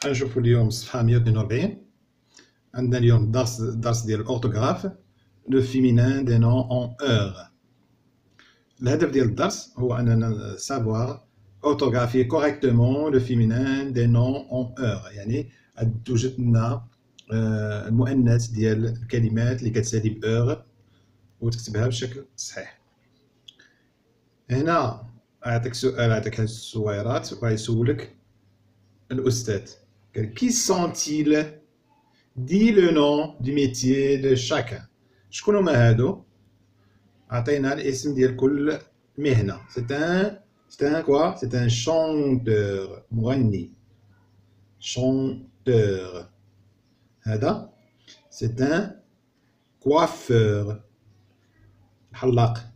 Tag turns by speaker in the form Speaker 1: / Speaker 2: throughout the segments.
Speaker 1: غنشوفو اليوم الصفحة 142. عندنا اليوم الدرس ديال الأورتوغراف لو فيمينان دي نون أون أور. الهدف ديال الدرس هو أننا سافوار أورتوغرافي كوريكتومون لو فيمينان دي نون أون أور، يعني توجد لنا المؤنث ديال الكلمات اللي كتسالي بأور وتكتبها بشكل صحيح. هنا أعطيك سؤال، أعطيك هاد الصويرات وغيسولك الأستاذ قال كي sont-ils دي لو نون دو ميتيي دو شاكان. شكون هما هادو؟ عطينا الاسم ديال كل مهنة. سي ان كوا؟ سي ان شونتور، مغني، شونتور. هذا سي ان كوافور، حلاق،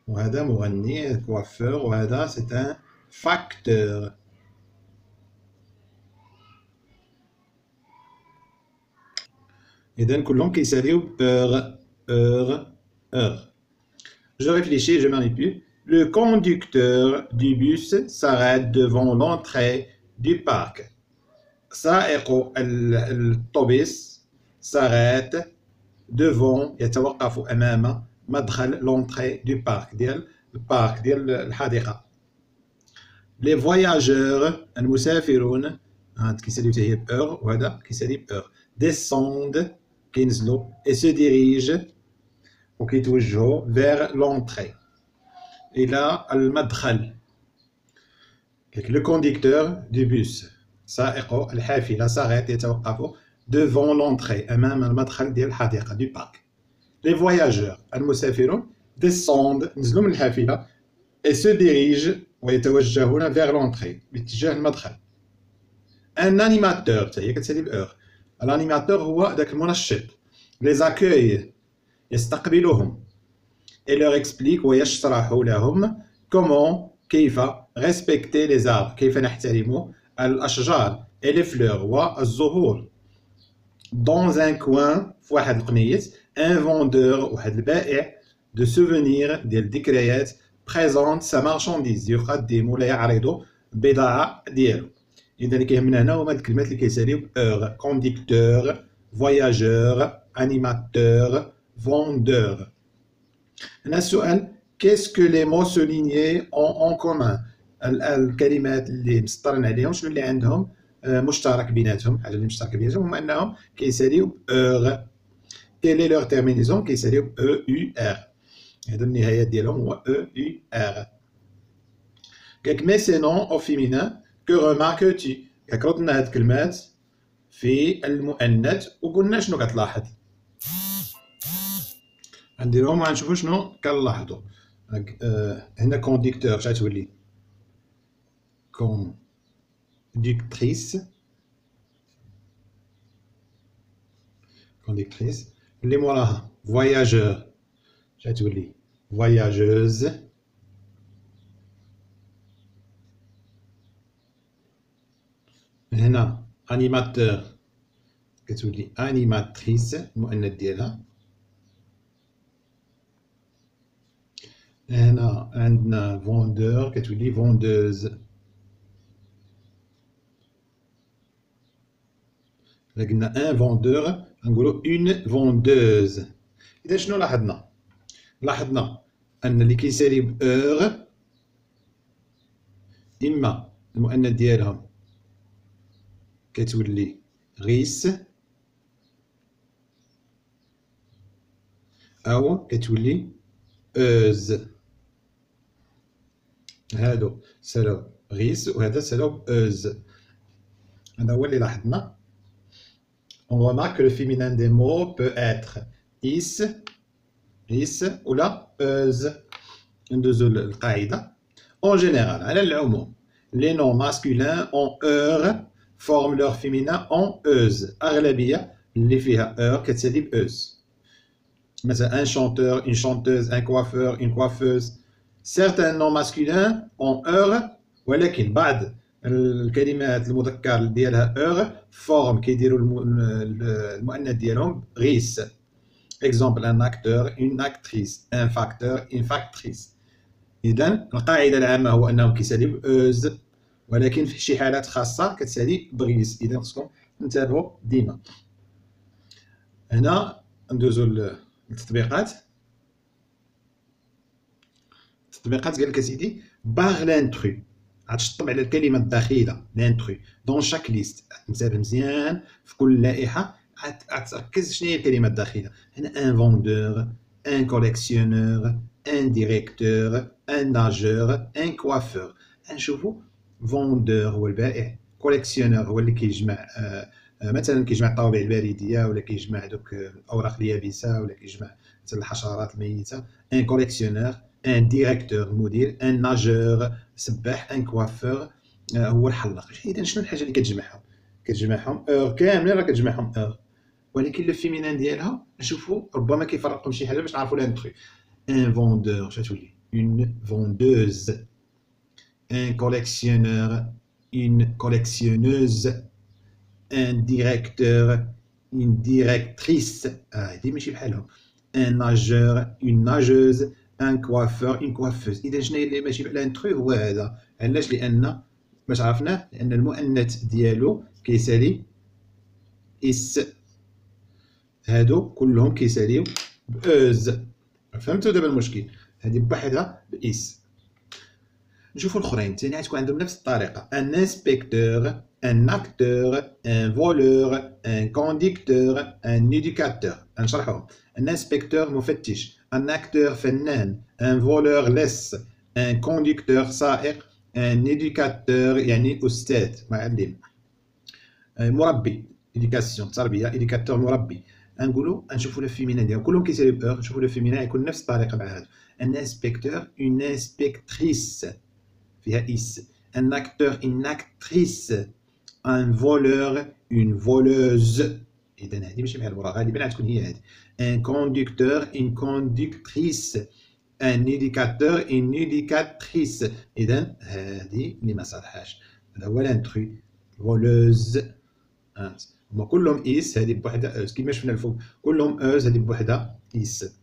Speaker 1: وهذا مغني كوافور، وهذا سي ان فاكتور. إذن كلهم كيساليو heure. Je réfléchis, je manipule. Le conducteur du bus s'arrête devant l'entrée du parc. سائق الأوتوبيس s'arrête devant، يتوقف أمام مدخل l'entrée du parc، ديال البارك، ديال الحديقة. Les voyageurs المسافرون كيساليو حتى هي بأور، وهذا كيسالي بأور. descendent كينزلوا et se dirigent وكيتوجهوا vers l'entrée، إلى المدخل. le conducteur du bus سائق الحافلة s'arrête يتوقف devant l'entrée أمام المدخل ديال الحديقة du parc. les voyageurs المسافرون descendent نزلوا من الحافلة et se dirigent ويتوجهون vers l'entrée باتجاه المدخل. un animateur حتى هي كتسالي بأور. الانيماتور هو داك المنشط. les accueille يستقبلهم et leur explique ويشرح لهم comment كيف respecter les arbres كيف نحترم الأشجار et les fleurs والزهور. dans un coin في واحد القنيت un vendeur واحد البائع de souvenirs ديال الذكريات présente sa marchandise يقدم ولا يعرض البضاعة ديالو. إذا اللي كيهمنا هنا هما الكلمات اللي كيساليو بأور: كونديكتور، فواياجور، أنيماتور، فوندور. هنا السؤال qu'est-ce que les mots soulignés ont en commun؟ الكلمات اللي مسطرين عليهم شنو اللي عندهم مشترك بيناتهم؟ الحاجة اللي مشتركة بيناتهم هما أنهم كيساليو بأور. quelle est leur terminaison؟ كيساليو ب EUR. هذا النهاية ديالهم هو EUR. قالك mais ces noms au féminin que remarques-tu؟ رد لنا هاد الكلمات في المؤنث وقلنا شنو كتلاحظ. غنديروهم وغنشوفو شنو كنلاحظو. هنا كونديكتور اش غتولي؟ كونديكتريس. كونديكتريس. اللي موراها فواياجور اش غتولي؟ فواياجوز. هنا انيماتور كتولي انيماتريس المؤنث ديالها. هنا عندنا فوندور كتولي فوندوز. إلا قلنا ان فوندور غنقولو اون فوندوز. إذا شنو لاحظنا؟ لاحظنا أن اللي كيسالي بأور إما المؤنث ديالهم كتولي غيس أو كتولي أوز. هادو سالو غيس وهذا سالو أوز. هذا هو اللي لاحظنا. On remarque que le féminin des mots peut être is ou la euse. ندوزو القاعدة. En général على العموم les noms masculins en heure forment leur féminin en euse. أغلبية اللي فيها heure كتسالي بأوز. مثلا un chanteur, une chanteuse, un coiffeur, une coiffeuse. certains noms masculins en heure ولكن بعض الكلمات المذكر ديالها heure forme كيديروا المؤنث ديالهم غيس. exemple un acteur, une actrice, un facteur, une factrice. إذن القاعدة العامة هو أنهم كيساليو بأوز ولكن في شي حالات خاصة كتسالي بغيس. إذا خصكم تنتبهوا ديما. هنا ندوزو للتطبيقات. التطبيقات قال لك اسيدي باغ لانترو، غتشطب على الكلمه الداخله لانترو دون شاك ليست. تنتبه مزيان في كل لائحه، غتركز شنو هي الكلمه الداخله. هنا ان فوندور، ان كوليكسيونور، ان ديريكتور، ان ناجور، ان كوافور. نشوفوا فوندور هو البائع، كوليكسيونور هو اللي كيجمع مثلا كيجمع الطوابع البريديه، ولا كيجمع دوك الاوراق اليابسه، ولا كيجمع مثلا الحشرات الميته. ان كوليكسيونور، ان ديريكتور مدير، ان ناجور سباح، ان كوافور هو الحلاق. اذا شنو الحاجه اللي كتجمعهم؟ كتجمعهم اور كاملين، راه كتجمعهم اور. ولكن لو فيمينان ديالها نشوفوا ربما كيفرقهم شي حاجه باش نعرفوا لان تخي. ان فوندور اش تولي؟ اون فوندوز. ان كوليكسيونور، اون كوليكسيونوز. ان ديريكتور، اون ديريكتريس. هادي ماشي بحالهم. ان ناجور، اون ناجوز. ان كوافور، اون كوافوز. اذا شنو هي اللي ماشي بحال انترو؟ هو هذا. علاش؟ لان باش عرفناه لان المؤنث ديالو كيسالي اس. هادو كلهم كيساليو باوز. فهمتوا دابا المشكل؟ هادي بوحدها باس. نشوفوا الاخرين ثاني غتكون عندهم نفس الطريقه. ان انسبكتور، ان اكتور، ان فولور، ان كونديكتور، ان ايديكاتور. نشرحهم. ان انسبكتور مفتش، ان اكتور فنان، ان فولور لص، ان كونديكتور سائق، ان ايديكاتور يعني استاذ معلم، مربي ايديكاسيون تربيه، ايديكاتور مربي. نقولوا نشوفوا لو فيمينان ديالهم كلهم كيساليو بور. نشوفوا لو فيمينان يكون نفس الطريقه مع هذا. ان انسبكتور، اون انسبكتريس فيها اس. ان اكتور، اون اكتريس. ان فولور، اون فولوز. اذا هذه ماشي بحال المراه، غالبا غتكون هي هذه. ان كونديكتور، اون كونديكتريس. ان ايديكاتور، اون ايديكاتريس. اذا هذه اللي ما صالحاش. هذا هو لانترو. فولوز. هما كلهم اس، هذه بوحدها اوز كيما شفنا الفوق. كلهم اوز، هذه بوحدها اس.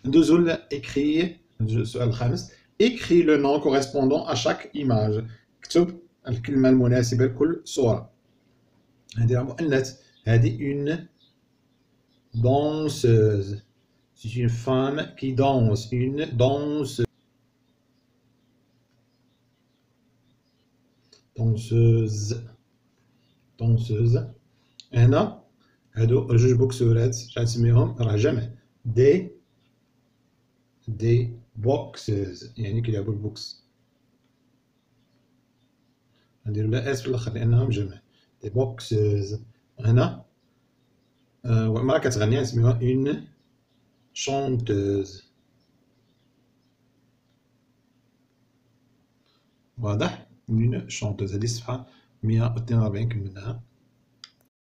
Speaker 1: ندوزو لاكري. السؤال الخامس. écris le nom correspondant à chaque image. اكتب الكلمة المناسبة لكل صورة. هذه مؤنث، هذه une danseuse. C'est une femme qui danse. Une danseuse. danseuse. danseuse. هنا هادو جوج بوكسورات غنسميهم راه جمع. دي بوكسز يعني كيلعبوا البوكس. نديرو لا اس في الاخر لانهم جمع. دي بوكسز. هنا امراه كتغني نسميوها اون شونتوز. واضح؟ اون شونتوز. هذه الصفحه 142 كملناها.